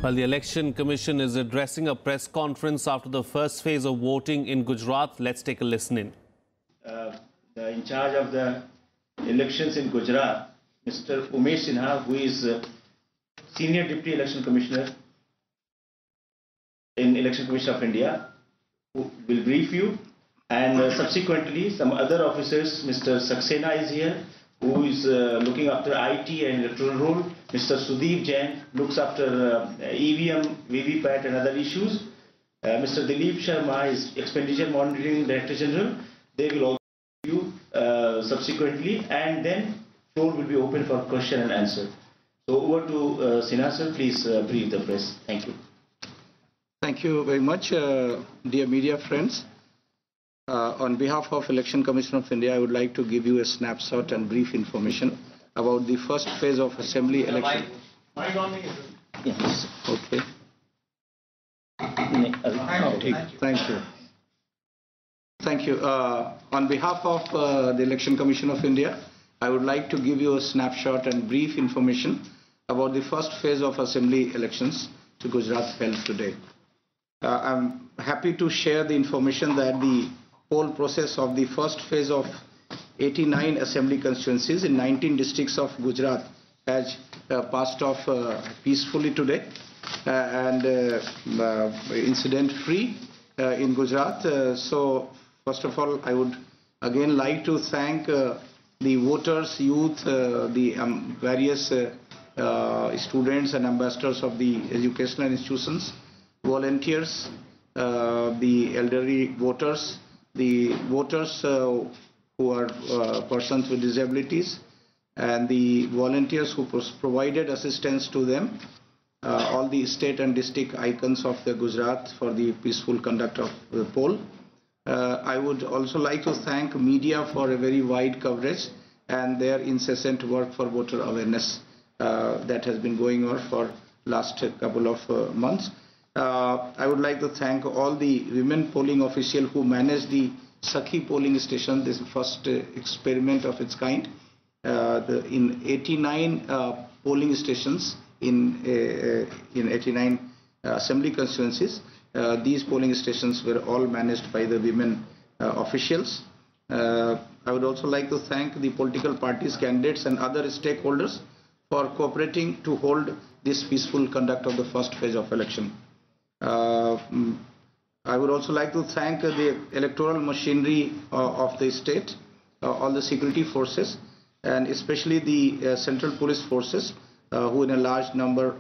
Well, the Election Commission is addressing a press conference after the first phase of voting in Gujarat. Let's take a listen in. In charge of the elections in Gujarat, Mr. Umesh Sinha, who is Senior Deputy Election Commissioner in Election Commission of India, who will brief you. And subsequently, some other officers, Mr. Saxena is here, who is looking after IT and electoral roll. Mr. Sudeep Jain looks after EVM, VVPAT and other issues. Mr. Dilip Sharma is Expenditure Monitoring Director General. They will also give you subsequently, and then floor will be open for question and answer. So over to Sinha sir, please brief the press. Thank you. Thank you very much, dear media friends. On behalf of Election Commission of India, I would like to give you a snapshot and brief information about the first phase of assembly election. Yes. Okay. Thank you. Thank you. On behalf of the Election Commission of India, I would like to give you a snapshot and brief information about the first phase of assembly elections to Gujarat held today. I'm happy to share the information that the poll process of the first phase of 89 assembly constituencies in 19 districts of Gujarat has passed off peacefully today and incident free in Gujarat. So first of all, I would again like to thank the voters, youth, the various students and ambassadors of the educational institutions, volunteers, the elderly voters, the voters who are persons with disabilities, and the volunteers who provided assistance to them, all the state and district icons of the Gujarat for the peaceful conduct of the poll. I would also like to thank media for a very wide coverage and their incessant work for voter awareness that has been going on for last couple of months. I would like to thank all the women polling officials who managed the Sakhi polling station, this first experiment of its kind. In 89 polling stations in 89 assembly constituencies, these polling stations were all managed by the women officials. I would also like to thank the political parties, candidates and other stakeholders for cooperating to hold this peaceful conduct of the first phase of election. I would also like to thank the electoral machinery of the state, all the security forces, and especially the central police forces, who in a large number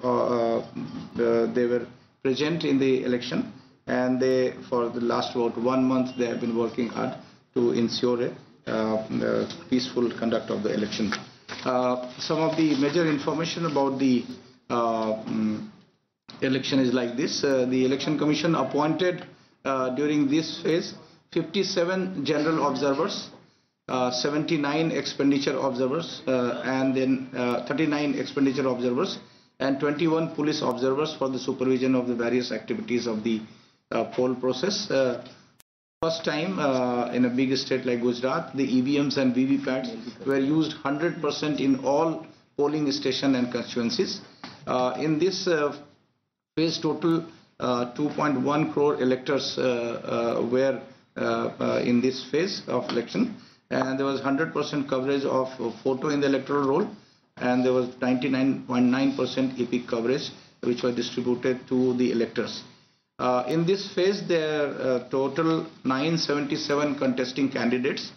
they were present in the election, and they, for the last about 1 month, they have been working hard to ensure a peaceful conduct of the election. Some of the major information about the election is like this. The Election Commission appointed during this phase 57 general observers, 79 expenditure observers, and then 39 expenditure observers, and 21 police observers for the supervision of the various activities of the poll process. First time in a big state like Gujarat, the EVMs and VVPATs were used 100% in all polling station and constituencies. In this phase, total 2.1 crore electors were in this phase of election, and there was 100% coverage of photo in the electoral roll, and there was 99.9% epic coverage which was distributed to the electors. In this phase, there are total 977 contesting candidates,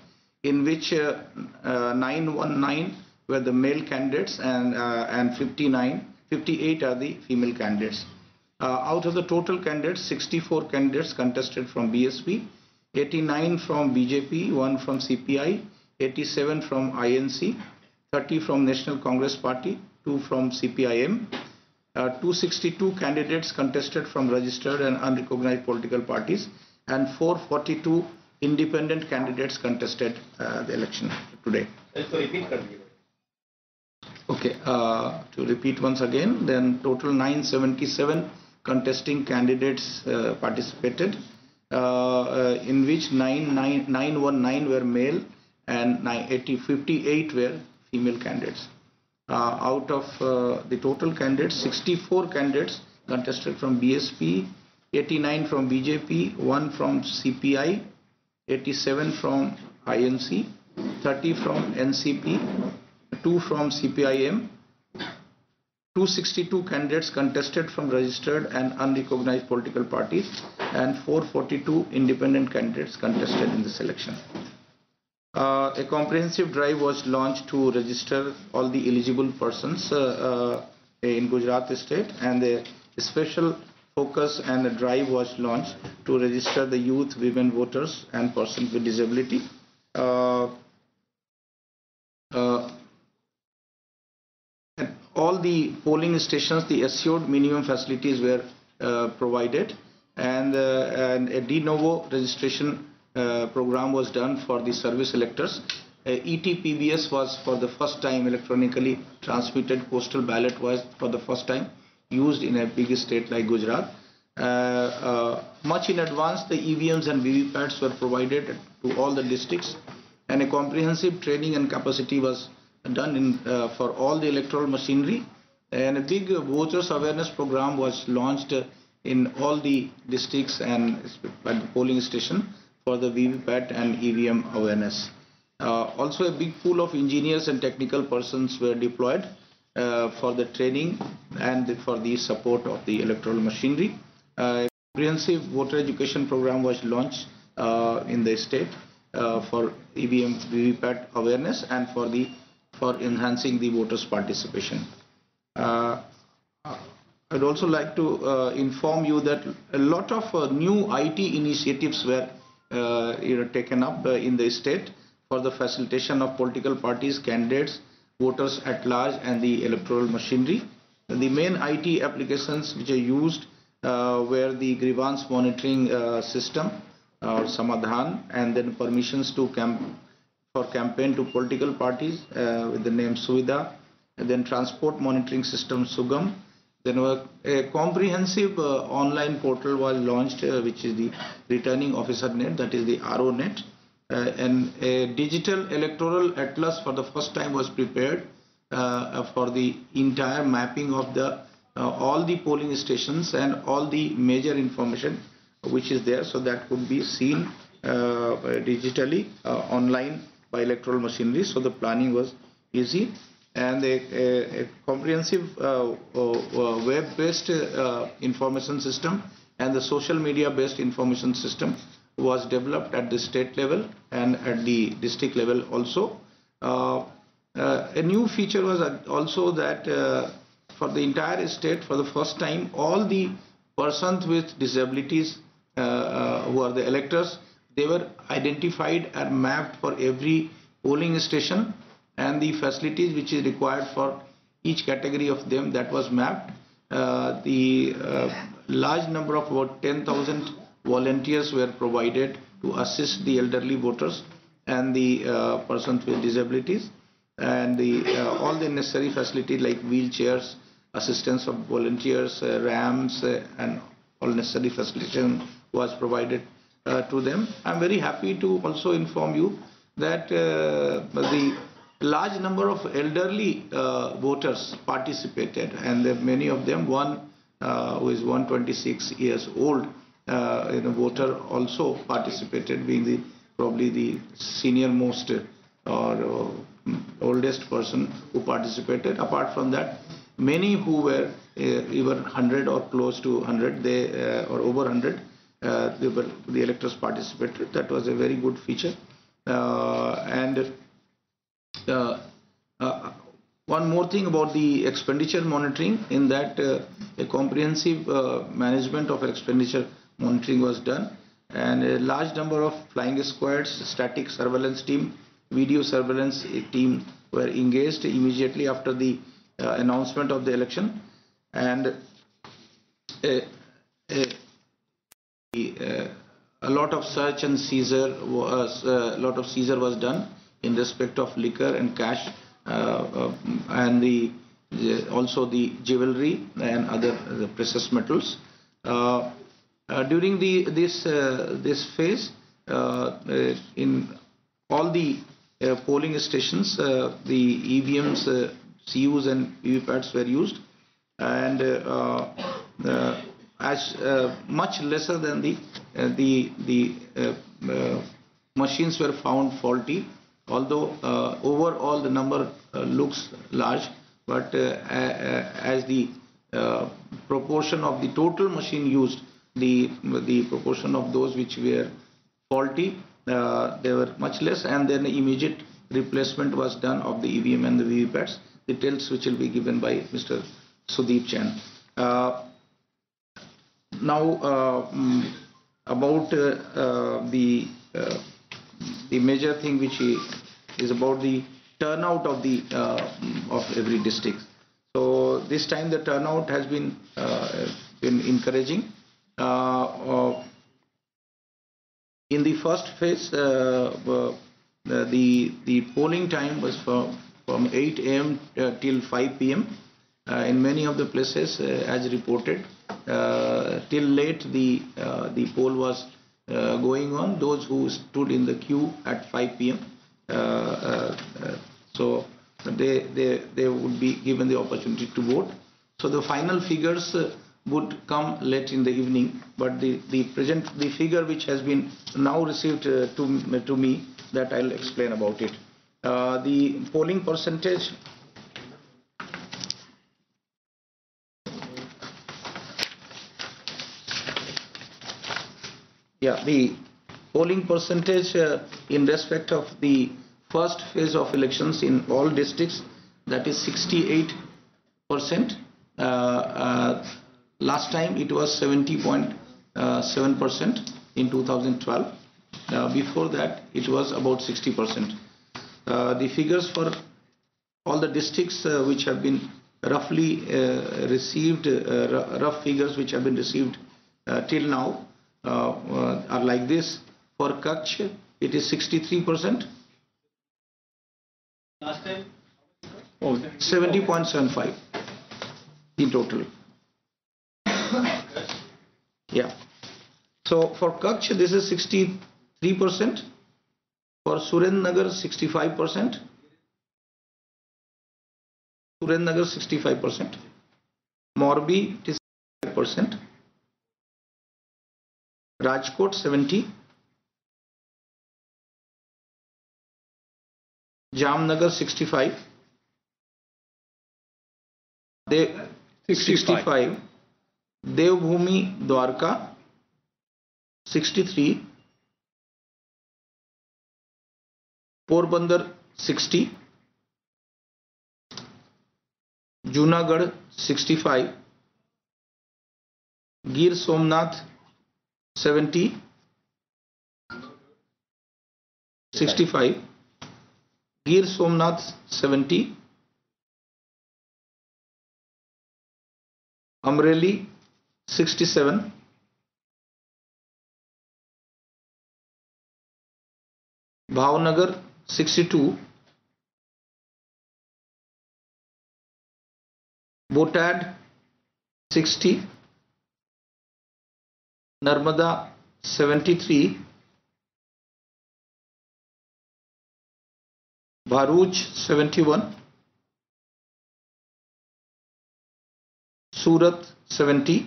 in which 919 were the male candidates and 58 are the female candidates. Out of the total candidates, 64 candidates contested from BSP, 89 from BJP, 1 from CPI, 87 from INC, 30 from National Congress Party, 2 from CPIM. 262 candidates contested from registered and unrecognized political parties, and 442 independent candidates contested the election today. Okay, to repeat once again, then total 977 contesting candidates participated, in which 919 were male and 58 were female candidates. Out of the total candidates, 64 candidates contested from BSP, 89 from BJP, 1 from CPI, 87 from INC, 30 from NCP, 2 from CPIM, 262 candidates contested from registered and unrecognized political parties, and 442 independent candidates contested in this election. A comprehensive drive was launched to register all the eligible persons in Gujarat state, and a special focus and a drive was launched to register the youth, women voters and persons with disability. At all the polling stations, the assured minimum facilities were provided, and a de novo registration program was done for the service electors. ETPBS was for the first time electronically transmitted. Postal ballot was for the first time used in a big state like Gujarat. Much in advance, the EVMs and VVPATs were provided to all the districts, and a comprehensive training and capacity was done for all the electoral machinery. And a big voters awareness program was launched in all the districts and at the polling station for the VVPAT and EVM awareness. Also, a big pool of engineers and technical persons were deployed for the training and for the support of the electoral machinery. A comprehensive voter education program was launched in the state for EVM VVPAT awareness and for enhancing the voters' participation. I'd also like to inform you that a lot of new IT initiatives were taken up in the state for the facilitation of political parties, candidates, voters at large and the electoral machinery. The main IT applications which are used were the grievance monitoring system or Samadhan, and then permissions to campaign to political parties with the name Suvidha, and then transport monitoring system Sugam. Then a comprehensive online portal was launched, which is the Returning Officer Net, that is the RO-Net, and a digital electoral atlas for the first time was prepared for the entire mapping of the all the polling stations and all the major information which is there, so that could be seen digitally online by electoral machinery. So the planning was easy, and a comprehensive web-based information system and the social media-based information system was developed at the state level and at the district level also. A new feature was also that for the entire state, for the first time, all the persons with disabilities who are the electors, they were identified and mapped for every polling station, and the facilities which is required for each category of them, that was mapped. The large number of about 10,000 volunteers were provided to assist the elderly voters and the persons with disabilities, and all the necessary facilities like wheelchairs, assistance of volunteers, ramps, and all necessary facilitation was provided to them. I'm very happy to also inform you that the large number of elderly voters participated, and many of them, one who is 126 years old, voter also participated, being probably the senior most or oldest person who participated. Apart from that, many who were even 100 or close to 100, or over 100, the electors participated. That was a very good feature. One more thing about the expenditure monitoring, in that a comprehensive management of expenditure monitoring was done, and a large number of flying squads, static surveillance team, video surveillance team were engaged immediately after the announcement of the election, and a lot of search and seizure was done in respect of liquor and cash, and also the jewelry and other precious metals. During this phase, in all the polling stations, the EVMs, CUs and VVPATs were used, and as much lesser than the machines were found faulty. Although overall the number looks large, but as the proportion of the total machine used, the proportion of those which were faulty, they were much less, and then immediate replacement was done of the EVM and the VVPATs. Details which will be given by Mr. Sudeep Chen. Now about the major thing which is about the turnout of every district. So this time the turnout has been encouraging. In the first phase, the polling time was from 8 a.m. till 5 p.m. In many of the places, as reported, till late the poll was going on. Those who stood in the queue at 5 p.m. So they would be given the opportunity to vote. So the final figures would come late in the evening, but the figure which has been now received to me, that I'll explain about it. The polling percentage. Yeah, the polling percentage in respect of the first phase of elections in all districts, that is 68%. Last time it was 70.7% in 2012. Before that it was about 60%. The figures for all the districts which have been roughly received, rough figures which have been received till now are like this. For Kutch it is 63%. Last time? 70.75 in total. Yeah. So for Kutch this is 63%. For Surendranagar 65%. Surendranagar 65%. Morbi it is 5%. Rajkot 70%. Jamnagar 65%. 65. Devbhumi Dwarka 63. Porbandar 60. Junagadh 65. Gir Somnath 70. 65. Gir Somnath 70. Amreli 67. Bhavnagar 62. Botad 60. Narmada 73. Bharuch 71. Surat 70.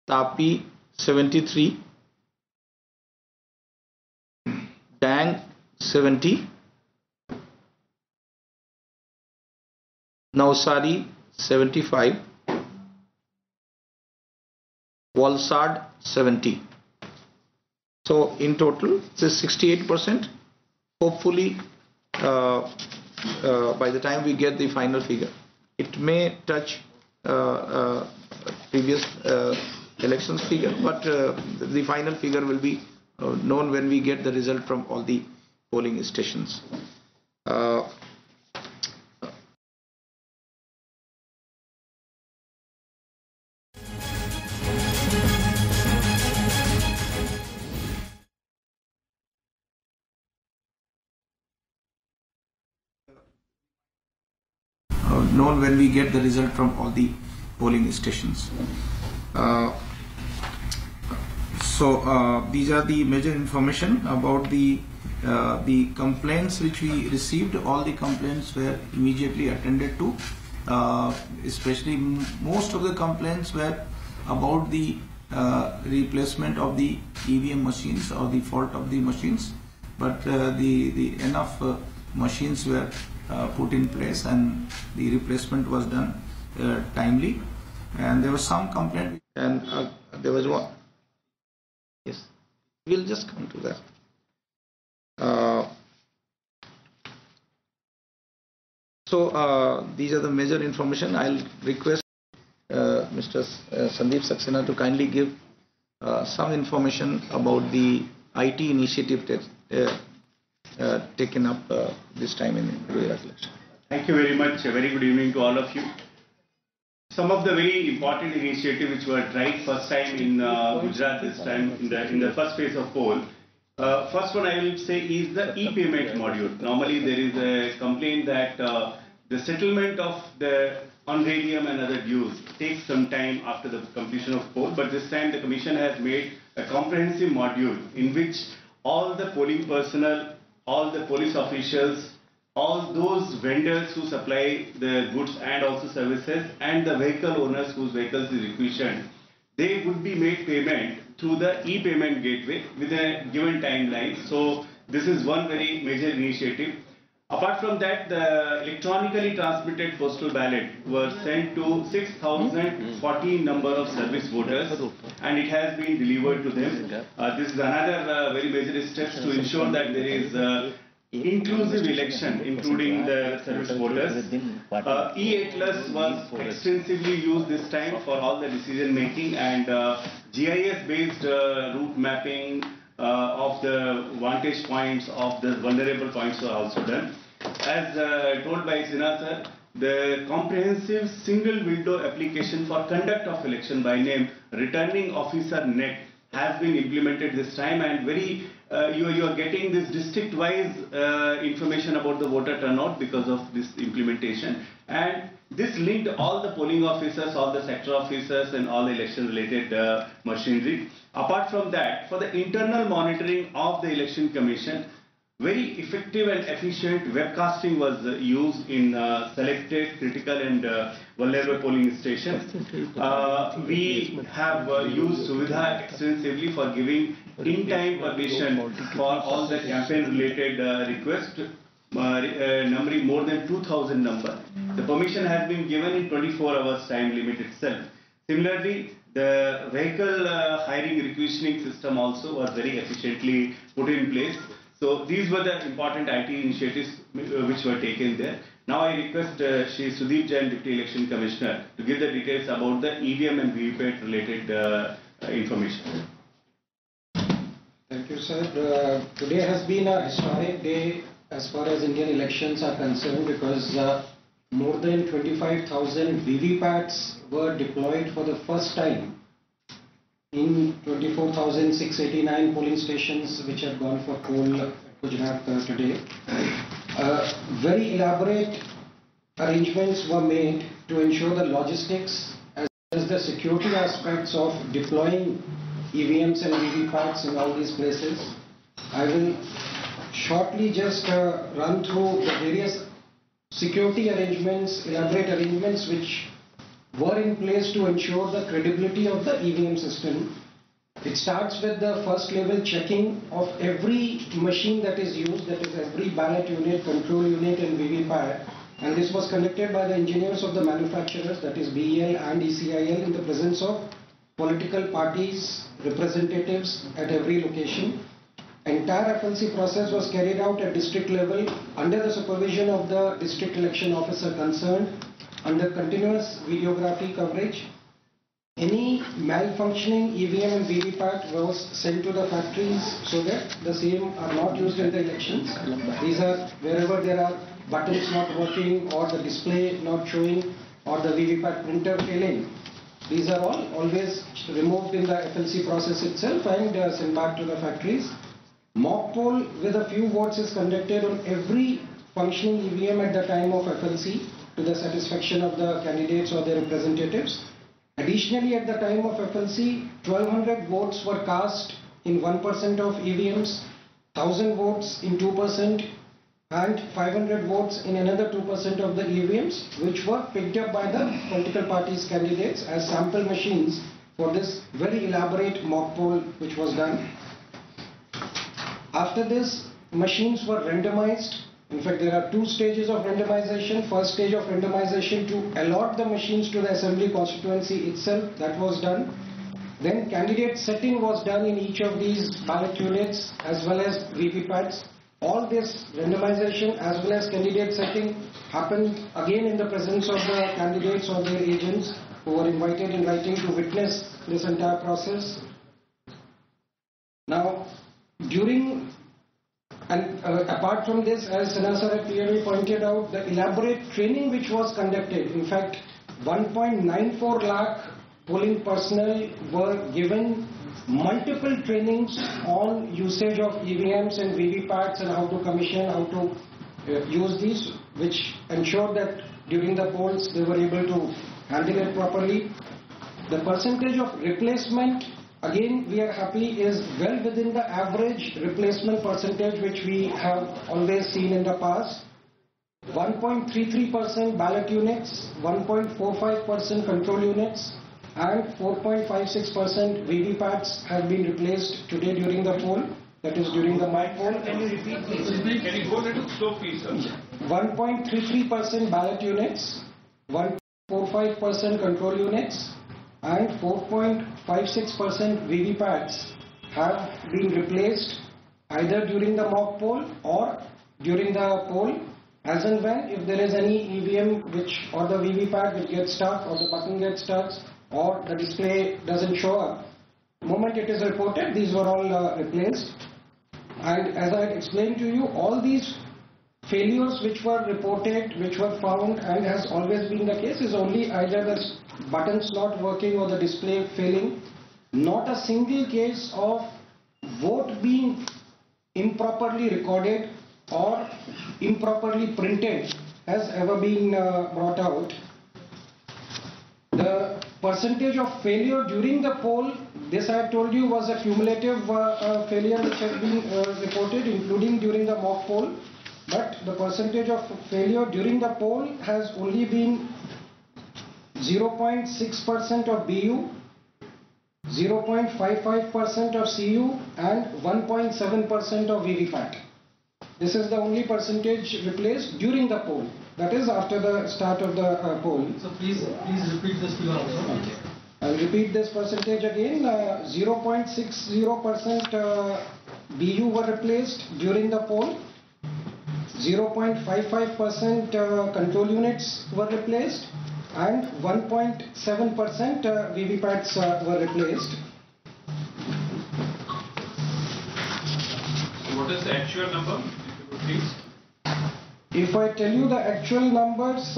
Tapi 73. Dang 70. Navsari 75. Valsad 70. So in total it is 68%. Hopefully by the time we get the final figure, it may touch previous elections figure, but the final figure will be known when we get the result from all the polling stations. Known when we get the result from all the polling stations. So these are the major information about the complaints which we received. All the complaints were immediately attended to, especially most of the complaints were about the replacement of the EVM machines or the fault of the machines, but the enough machines were put in place and the replacement was done timely. And there was some complaint, and there was one. Yes, we'll just come to that. So these are the major information. I'll request Mr. Sandeep Saxena to kindly give some information about the IT initiative taken up this time in Gujarat election. Thank you very much. A very good evening to all of you. Some of the very important initiatives which were tried first time in Gujarat this time in the first phase of poll. First one I will say is the e-payment module. Normally there is a complaint that the settlement of the on-radium and other dues takes some time after the completion of poll, but this time the Commission has made a comprehensive module in which all the polling personnel, all the police officials, all those vendors who supply the goods and also services, and the vehicle owners whose vehicles is requisitioned, they would be made payment through the e-payment gateway with a given timeline. So this is one very major initiative. Apart from that, the electronically transmitted postal ballot were sent to 6,014 number of service voters, and it has been delivered to them. This is another very major steps to ensure that there is inclusive election, including the service voters. E-Atlas was extensively used this time for all the decision making, and GIS-based route mapping of the vantage points of the vulnerable points were also done. As told by Sinha sir, the comprehensive single window application for conduct of election by name returning officer net has been implemented this time, and very you are getting this district wise information about the voter turnout because of this implementation, and this linked all the polling officers, all the sector officers and all the election related machinery. Apart from that, for the internal monitoring of the election commission, very effective and efficient webcasting was used in selected critical and vulnerable polling stations. We have used Suvidha extensively for giving in-time permission for all the campaign-related requests, numbering more than 2,000 number. The permission has been given in 24 hours time limit itself. Similarly, the vehicle hiring requisitioning system also was very efficiently put in place. So these were the important IT initiatives which were taken there. Now I request Shri Sudeep Jain, Deputy Election Commissioner, to give the details about the EVM and VVPAT related information. Thank you, sir. Today has been a historic day as far as Indian elections are concerned, because more than 25,000 VVPATs were deployed for the first time in 24,689 polling stations which have gone for poll at Gujarat today. Very elaborate arrangements were made to ensure the logistics as well as the security aspects of deploying EVMs and VVPATs in all these places. I will shortly just run through the various security arrangements, elaborate arrangements which were in place to ensure the credibility of the EVM system. It starts with the first level checking of every machine that is used, that is every ballot unit, control unit and VVPAT, and this was conducted by the engineers of the manufacturers, that is BEL and ECIL, in the presence of political parties, representatives at every location. Entire FLC process was carried out at district level under the supervision of the district election officer concerned, under continuous videography coverage. Any malfunctioning EVM and VVPAT was sent to the factories so that the same are not used in the elections. These are wherever there are buttons not working or the display not showing or the VVPAT printer failing. These are all always removed in the FLC process itself and sent back to the factories. Mock poll with a few votes is conducted on every functioning EVM at the time of FLC to the satisfaction of the candidates or their representatives. Additionally, at the time of FLC, 1,200 votes were cast in 1% of EVMs, 1,000 votes in 2%, and 500 votes in another 2% of the EVMs, which were picked up by the political parties' candidates as sample machines for this very elaborate mock poll which was done. After this, machines were randomized. In fact, there are two stages of randomization. First stage of randomization to allot the machines to the assembly constituency itself, that was done. Then candidate setting was done in each of these ballot units as well as VVPATs. All this randomization as well as candidate setting happened again in the presence of the candidates or their agents who were invited in writing to witness this entire process. Now, during and apart from this, as Sinha sir clearly pointed out, the elaborate training which was conducted, in fact 1.94 lakh polling personnel were given multiple trainings on usage of EVMs and VVPATs and how to commission, how to use these, which ensured that during the polls they were able to handle it properly. The percentage of replacement, again we are happy, is well within the average replacement percentage which we have always seen in the past. 1.33% ballot units, 1.45% control units, and 4.56% VVPATs have been replaced today during the poll, that is during the mock poll. Can you repeat this? Can you go a little slow, please, sir? 1.33% ballot units, 1.45% control units, and 4.56% VVPATs have been replaced either during the mock poll or during the poll, as and when if there is any EVM which or the VVPAT which gets stuck or the button gets stuck or the display doesn't show up. The moment it is reported, these were all replaced. And as I explained to you, all these failures which were reported, which were found, and has always been the case, is only either the buttons not working or the display failing. Not a single case of vote being improperly recorded or improperly printed has ever been brought out. The percentage of failure during the poll, this I told you was a cumulative failure which has been reported, including during the mock poll. But the percentage of failure during the poll has only been 0.6% of BU, 0.55% of CU, and 1.7% of VVPAT. This is the only percentage replaced during the poll. That is after the start of the poll. So please repeat this figure also. Okay. I'll repeat this percentage again. 0.60% BU were replaced during the poll. 0.55% control units were replaced, and 1.7% VVPATs were replaced. What is the actual number, if you could please? If I tell you the actual numbers,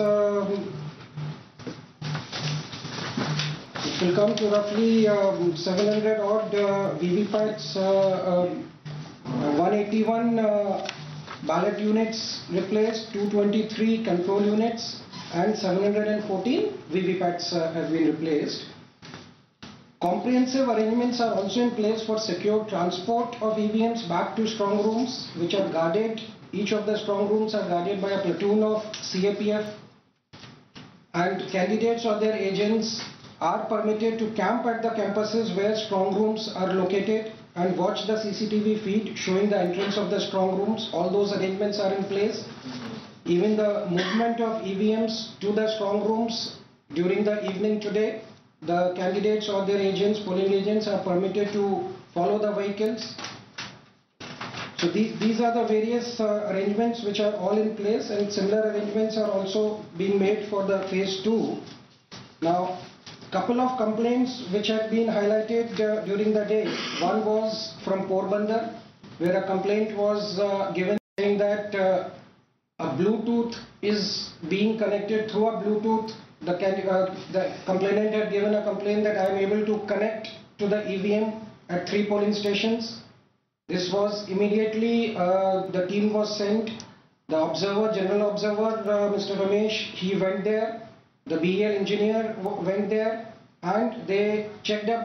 it will come to roughly 700 odd VVPATs, 181 ballot units replaced, 223 control units, and 714 VVPATs have been replaced. Comprehensive arrangements are also in place for secure transport of EVMs back to strong rooms, which are guarded. Each of the strong rooms are guarded by a platoon of CAPF, and candidates or their agents are permitted to camp at the campuses where strong rooms are located and watch the CCTV feed showing the entrance of the strong rooms. All those arrangements are in place. Even the movement of EVMs to the strong rooms during the evening today, the candidates or their agents, polling agents, are permitted to follow the vehicles. So these are the various arrangements which are all in place, and similar arrangements are also being made for the phase 2. Now, couple of complaints which had been highlighted during the day. One was from Porbandar, where a complaint was given saying that a Bluetooth is being connected through a Bluetooth. The complainant had given a complaint that I am able to connect to the EVM at 3 polling stations. This was immediately, the team was sent. The observer, general observer, Mr. Ramesh, he went there. The BEL engineer went there, and they checked up